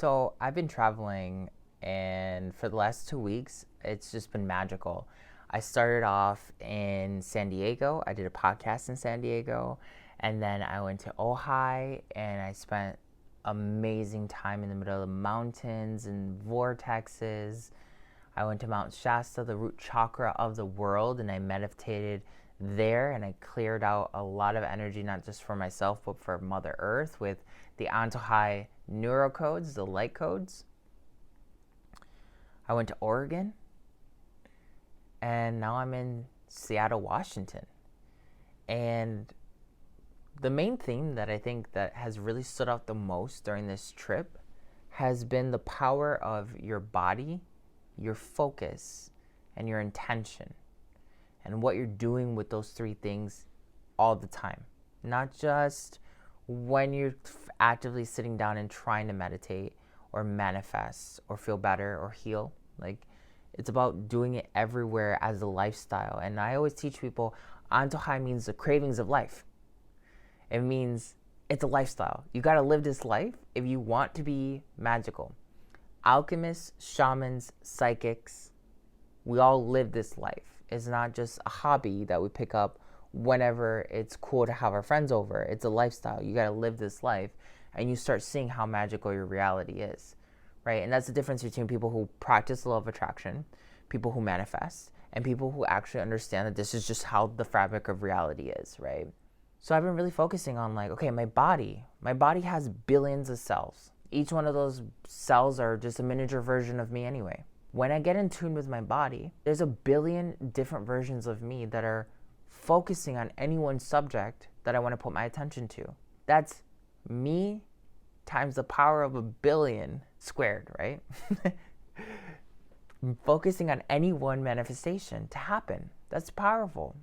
So I've been traveling, and for the last 2 weeks, it's just been magical. I started off in San Diego. I did a podcast in San Diego, and then I went to Ojai, and I spent amazing time in the middle of the mountains and vortexes. I went to Mount Shasta, the root chakra of the world, and I meditated there, and I cleared out a lot of energy, not just for myself, but for Mother Earth with the Antojai neurocodes, the light codes. I went to Oregon, and now I'm in Seattle, Washington. And the main theme that I think that has really stood out the most during this trip has been the power of your body, your focus, and your intention, and what you're doing with those three things all the time. Not just when you're actively sitting down and trying to meditate or manifest or feel better or heal. Like, it's about doing it everywhere as a lifestyle. And I always teach people, Antojai means the cravings of life. It means it's a lifestyle. You got to live this life if you want to be magical. Alchemists, shamans, psychics, we all live this life. It's not just a hobby that we pick up whenever it's cool to have our friends over. It's a lifestyle. You got to live this life, and you start seeing how magical your reality is, right? And that's the difference between people who practice law of attraction, people who manifest, and people who actually understand that this is just how the fabric of reality is, right? So I've been really focusing on okay, my body has billions of cells. Each one of those cells are just a miniature version of me anyway. When I get in tune with my body, there's a billion different versions of me that are focusing on any one subject that I want to put my attention to. That's me times the power of a billion squared, right? Focusing on any one manifestation to happen. That's powerful.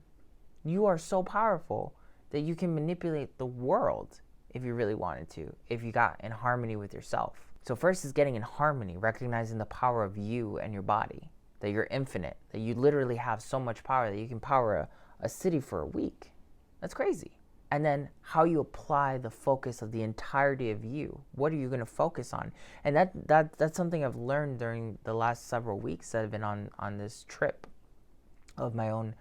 You are so powerful that you can manipulate the world if you really wanted to, if you got in harmony with yourself. So first is getting in harmony, recognizing the power of you and your body, that you're infinite, that you literally have so much power that you can power a city for a week. That's crazy. And then how you apply the focus of the entirety of you. What are you going to focus on? And that's something I've learned during the last several weeks that I've been on this trip of my own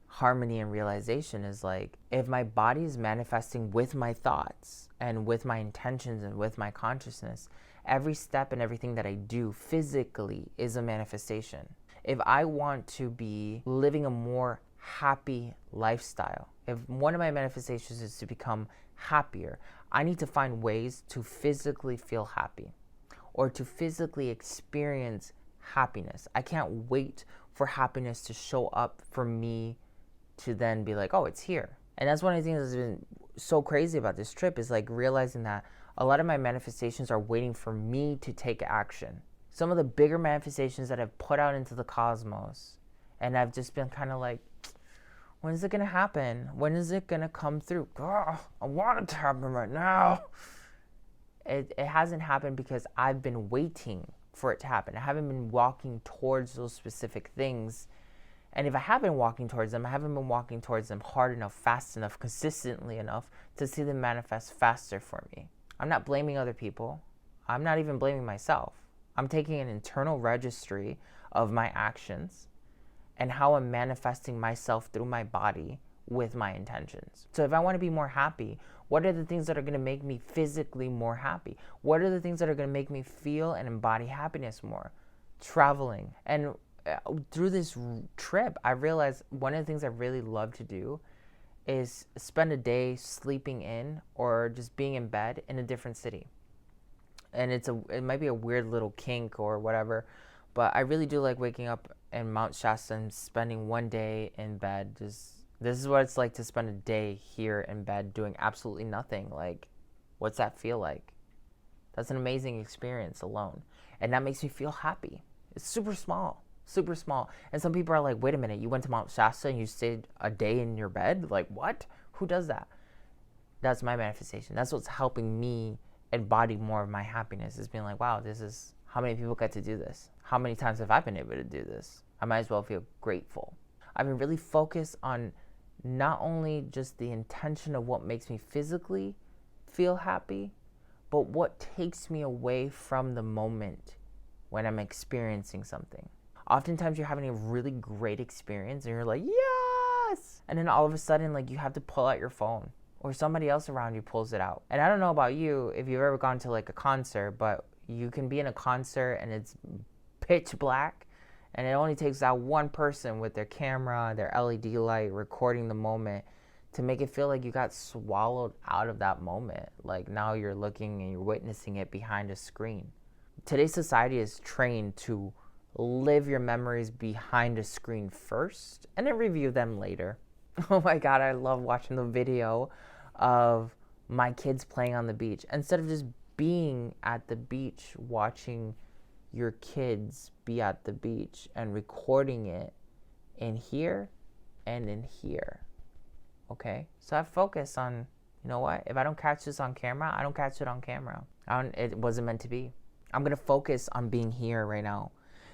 harmony and realization is if my body is manifesting with my thoughts and with my intentions and with my consciousness, every step and everything that I do physically is a manifestation. If I want to be living a more happy lifestyle, if one of my manifestations is to become happier, I need to find ways to physically feel happy or to physically experience happiness. I can't wait for happiness to show up for me to then be like, oh, it's here. And that's one of the things that's been so crazy about this trip is realizing that a lot of my manifestations are waiting for me to take action. Some of the bigger manifestations that I've put out into the cosmos, and I've just been kind of when is it going to happen? When is it going to come through? Girl, I want it to happen right now. It hasn't happened because I've been waiting for it to happen. I haven't been walking towards those specific things. And if I have been walking towards them, I haven't been walking towards them hard enough, fast enough, consistently enough to see them manifest faster for me. I'm not blaming other people. I'm not even blaming myself. I'm taking an internal registry of my actions and how I'm manifesting myself through my body with my intentions. So if I want to be more happy, what are the things that are going to make me physically more happy? What are the things that are going to make me feel and embody happiness more? Traveling. And through this trip, I realized one of the things I really love to do is spend a day sleeping in or just being in bed in a different city. And it might be a weird little kink or whatever, but I really do like waking up in Mount Shasta and spending one day in bed. This is what it's like to spend a day here in bed doing absolutely nothing. What's that feel like? That's an amazing experience alone. And that makes me feel happy. It's super small. Super small. And some people are like, wait a minute, you went to Mount Shasta and you stayed a day in your bed? What? Who does that? That's my manifestation. That's what's helping me embody more of my happiness, is being wow, this is how many people get to do this. How many times have I been able to do this? I might as well feel grateful. I've been really focused on not only just the intention of what makes me physically feel happy, but what takes me away from the moment when I'm experiencing something. Oftentimes you're having a really great experience and you're like, yes! And then all of a sudden, like, you have to pull out your phone or somebody else around you pulls it out. And I don't know about you, if you've ever gone to like a concert, but you can be in a concert and it's pitch black and it only takes that one person with their camera, their LED light, recording the moment to make it feel like you got swallowed out of that moment. Like now you're looking and you're witnessing it behind a screen. Today's society is trained to live your memories behind a screen first and then review them later. Oh my God, I love watching the video of my kids playing on the beach. Instead of just being at the beach, watching your kids be at the beach and recording it in here and in here. Okay? So I focus on, you know what? If I don't catch this on camera, I don't catch it on camera. It wasn't meant to be. I'm going to focus on being here right now.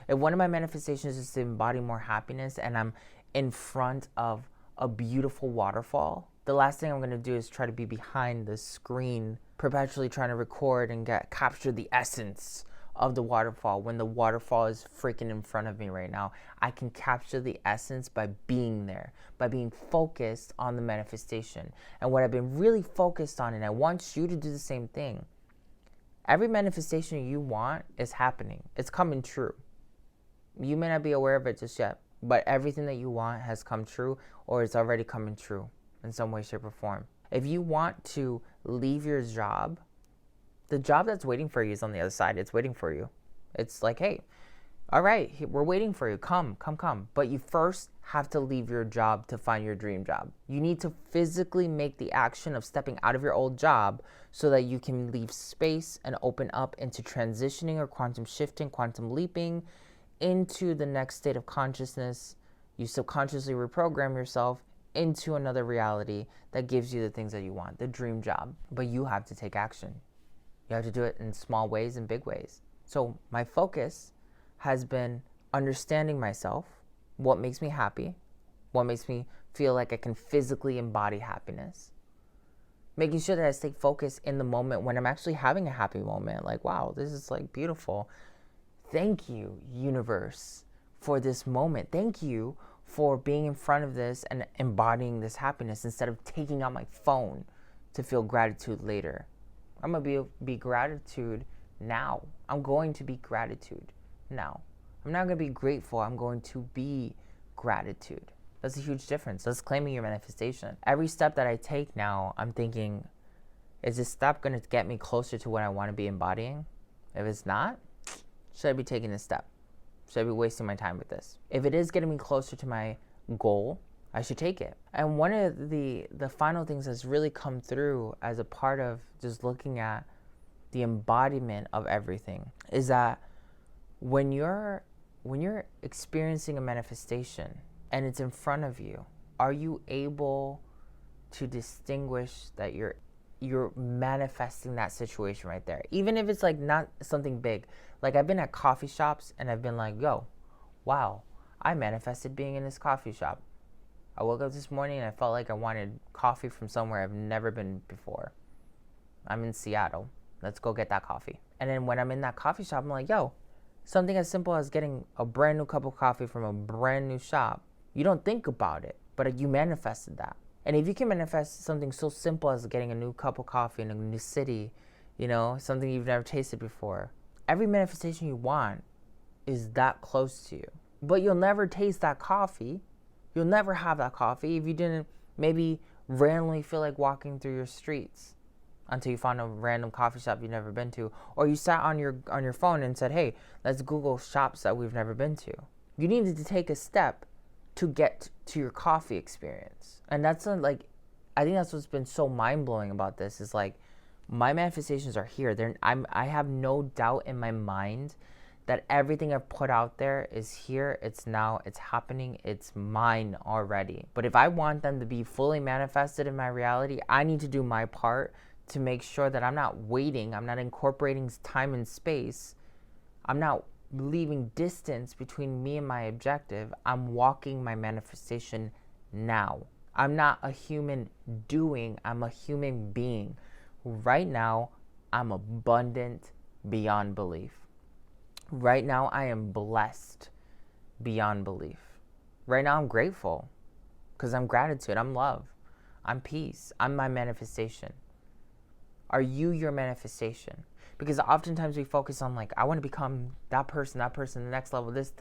If one of my manifestations is to embody more happiness and I'm in front of a beautiful waterfall, the last thing I'm going to do is try to be behind the screen, perpetually trying to record and capture the essence of the waterfall when the waterfall is freaking in front of me right now. I can capture the essence by being there, by being focused on the manifestation. And what I've been really focused on, and I want you to do the same thing, every manifestation you want is happening. It's coming true. You may not be aware of it just yet, but everything that you want has come true or it's already coming true in some way, shape, or form. If you want to leave your job, the job that's waiting for you is on the other side. It's waiting for you. It's like, hey, all right, we're waiting for you. Come. But you first have to leave your job to find your dream job. You need to physically make the action of stepping out of your old job so that you can leave space and open up into transitioning or quantum shifting, quantum leaping into the next state of consciousness. You subconsciously reprogram yourself into another reality that gives you the things that you want, the dream job. But you have to take action. You have to do it in small ways and big ways. So my focus has been understanding myself, what makes me happy, what makes me feel like I can physically embody happiness, making sure that I stay focused in the moment when I'm actually having a happy moment. Like, wow, this is like beautiful. Thank you, universe, for this moment. Thank you for being in front of this and embodying this happiness instead of taking out my phone to feel gratitude later. I'm going to be gratitude now. I'm going to be gratitude now. I'm not going to be grateful. I'm going to be gratitude. That's a huge difference. That's claiming your manifestation. Every step that I take now, I'm thinking, is this step going to get me closer to what I want to be embodying? If it's not, should I be taking this step? Should I be wasting my time with this? If it is getting me closer to my goal, I should take it. And one of the final things that's really come through as a part of just looking at the embodiment of everything is that when you're experiencing a manifestation and it's in front of you, are you able to distinguish that you're manifesting that situation right there? Even if it's like not something big. Like I've been at coffee shops and I've been like, yo, wow, I manifested being in this coffee shop. I woke up this morning and I felt like I wanted coffee from somewhere I've never been before. I'm in Seattle. Let's go get that coffee. And then when I'm in that coffee shop, I'm like, yo, something as simple as getting a brand new cup of coffee from a brand new shop. You don't think about it, but you manifested that. And if you can manifest something so simple as getting a new cup of coffee in a new city, you know, something you've never tasted before, every manifestation you want is that close to you. But you'll never taste that coffee. You'll never have that coffee if you didn't maybe randomly feel like walking through your streets until you found a random coffee shop you've never been to. Or you sat on your phone and said, hey, let's Google shops that we've never been to. You needed to take a step to get to your coffee experience. And that's I think that's what's been so mind-blowing about this is like, my manifestations are here. I have no doubt in my mind that everything I've put out there is here, it's now, it's happening, it's mine already. But if I want them to be fully manifested in my reality, I need to do my part to make sure that I'm not waiting, I'm not incorporating time and space, I'm not leaving distance between me and my objective. I'm walking my manifestation now. I'm not a human doing, I'm a human being. Right now, I'm abundant beyond belief. Right now, I am blessed beyond belief. Right now, I'm grateful because I'm gratitude, I'm love, I'm peace, I'm my manifestation. Are you your manifestation? Because oftentimes we focus on like, I want to become that person, the next level, this.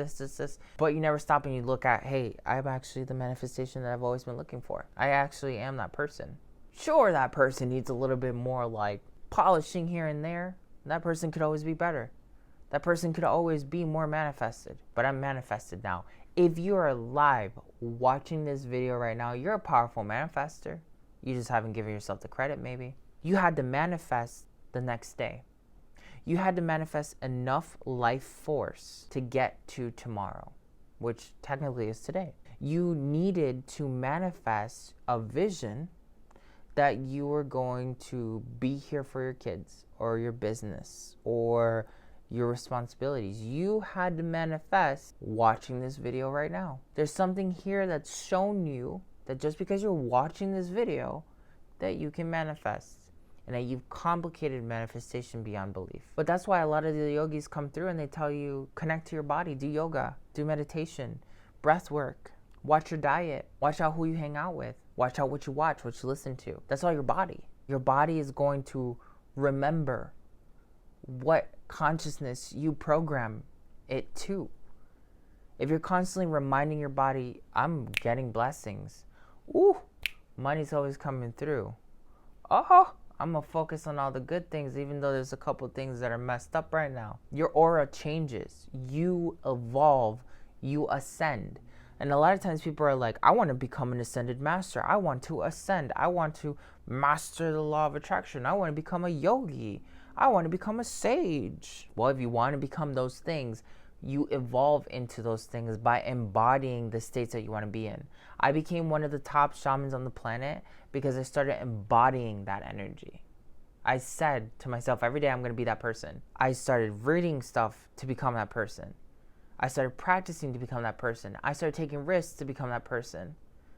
But you never stop and you look at, hey, I'm actually the manifestation that I've always been looking for. I actually am that person. Sure, that person needs a little bit more like polishing here and there. That person could always be better. That person could always be more manifested. But I'm manifested now. If you're alive watching this video right now, you're a powerful manifester. You just haven't given yourself the credit, maybe. You had to manifest the next day. You had to manifest enough life force to get to tomorrow, which technically is today. You needed to manifest a vision that you were going to be here for your kids or your business or your responsibilities. You had to manifest watching this video right now. There's something here that's shown you that just because you're watching this video, that you can manifest. And that you've complicated manifestation beyond belief. But that's why a lot of the yogis come through and they tell you, connect to your body, do yoga, do meditation, breath work, watch your diet, watch out who you hang out with, watch out what you watch, what you listen to. That's all your body. Your body is going to remember what consciousness you program it to. If you're constantly reminding your body, I'm getting blessings. Ooh, money's always coming through. Oh, I'm going to focus on all the good things, even though there's a couple things that are messed up right now. Your aura changes. You evolve. You ascend. And a lot of times people are like, I want to become an ascended master. I want to ascend. I want to master the law of attraction. I want to become a yogi. I want to become a sage. Well, if you want to become those things, you evolve into those things by embodying the states that you want to be in. I became one of the top shamans on the planet because I started embodying that energy. I said to myself, every day I'm going to be that person. I started reading stuff to become that person. I started practicing to become that person. I started taking risks to become that person.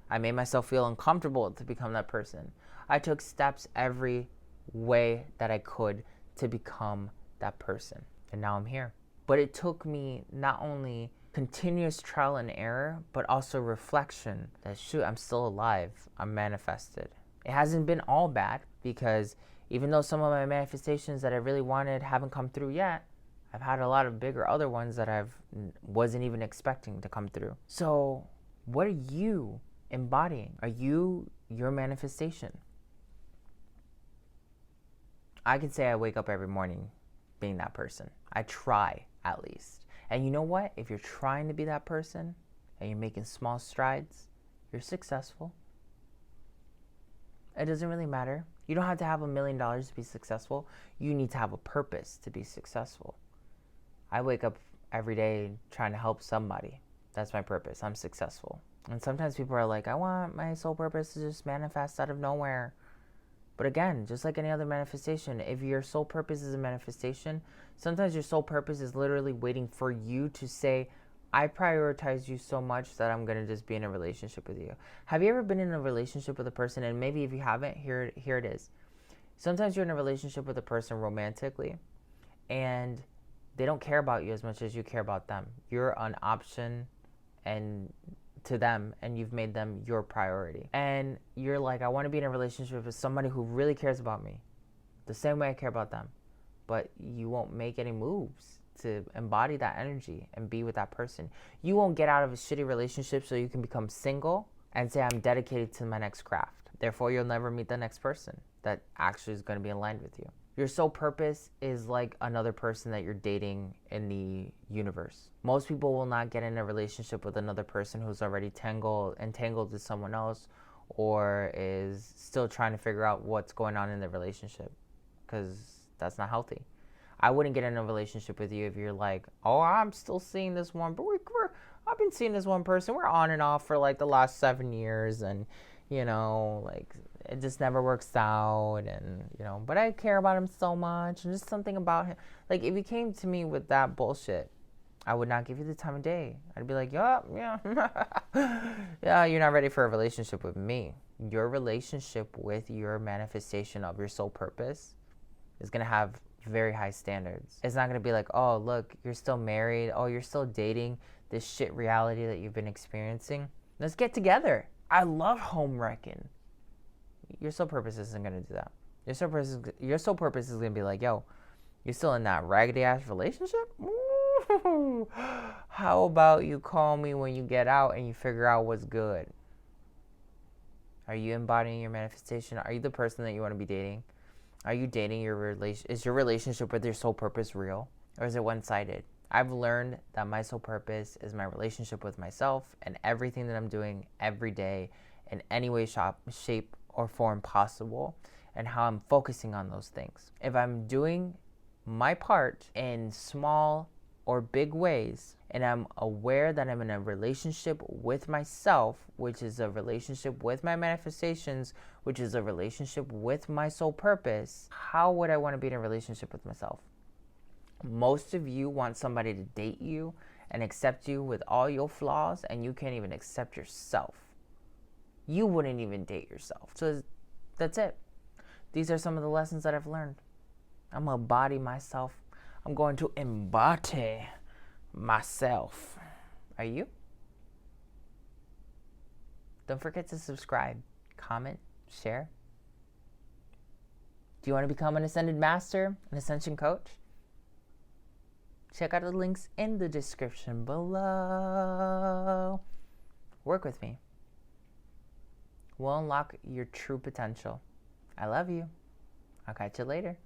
I made myself feel uncomfortable to become that person. I took steps every way that I could to become that person. And now I'm here. But it took me not only continuous trial and error, but also reflection that, shoot, I'm still alive. I'm manifested. It hasn't been all bad because even though some of my manifestations that I really wanted haven't come through yet, I've had a lot of bigger other ones that I wasn't even expecting to come through. So what are you embodying? Are you your manifestation? I can say I wake up every morning being that person. I try, at least. And you know what? If you're trying to be that person and you're making small strides, you're successful. It doesn't really matter. You don't have to have $1 million to be successful. You need to have a purpose to be successful. I wake up every day trying to help somebody. That's my purpose. I'm successful. And sometimes people are like, I want my soul purpose to just manifest out of nowhere. But again, just like any other manifestation, if your soul purpose is a manifestation, sometimes your soul purpose is literally waiting for you to say, I prioritize you so much that I'm going to just be in a relationship with you. Have you ever been in a relationship with a person? And maybe if you haven't, here it is. Sometimes you're in a relationship with a person romantically, and they don't care about you as much as you care about them. You're an option and to them, and you've made them your priority. And you're like, I want to be in a relationship with somebody who really cares about me the same way I care about them. But you won't make any moves to embody that energy and be with that person. You won't get out of a shitty relationship so you can become single and say, I'm dedicated to my next craft. Therefore, you'll never meet the next person that actually is going to be aligned with you. Your soul purpose is like another person that you're dating in the universe. Most people will not get in a relationship with another person who's already entangled with someone else or is still trying to figure out what's going on in the relationship, because that's not healthy. I wouldn't get in a relationship with you if you're like, oh, I'm still seeing this one, but I've been seeing this one person. We're on and off for like the last 7 years, and you know, like it just never works out, and you know, but I care about him so much, and just something about him. Like if you came to me with that bullshit, I would not give you the time of day. I'd be like, yeah, yeah, you're not ready for a relationship with me. Your relationship with your manifestation of your soul purpose is going to have very high standards. It's not going to be like, oh, look, you're still married. Oh, you're still dating this shit reality that you've been experiencing. Let's get together. I love home wrecking. Your soul purpose isn't going to do that. Your soul purpose is going to be like, yo, you're still in that raggedy ass relationship? Ooh. How about you call me when you get out and you figure out what's good? Are you embodying your manifestation? Are you the person that you want to be dating? Are you dating your relation? Is your relationship with your soul purpose real? Or is it one-sided? I've learned that my soul purpose is my relationship with myself and everything that I'm doing every day in any way, shape, or form possible, and how I'm focusing on those things. If I'm doing my part in small or big ways, and I'm aware that I'm in a relationship with myself, which is a relationship with my manifestations, which is a relationship with my soul purpose, how would I want to be in a relationship with myself? Most of you want somebody to date you and accept you with all your flaws, and you can't even accept yourself. You wouldn't even date yourself. So that's it. These are some of the lessons that I've learned. I'm going to embody myself. I'm going to embody myself. Are you? Don't forget to subscribe, comment, share. Do you want to become an Ascended Master, an Ascension Coach? Check out the links in the description below. Work with me. We'll unlock your true potential. I love you. I'll catch you later.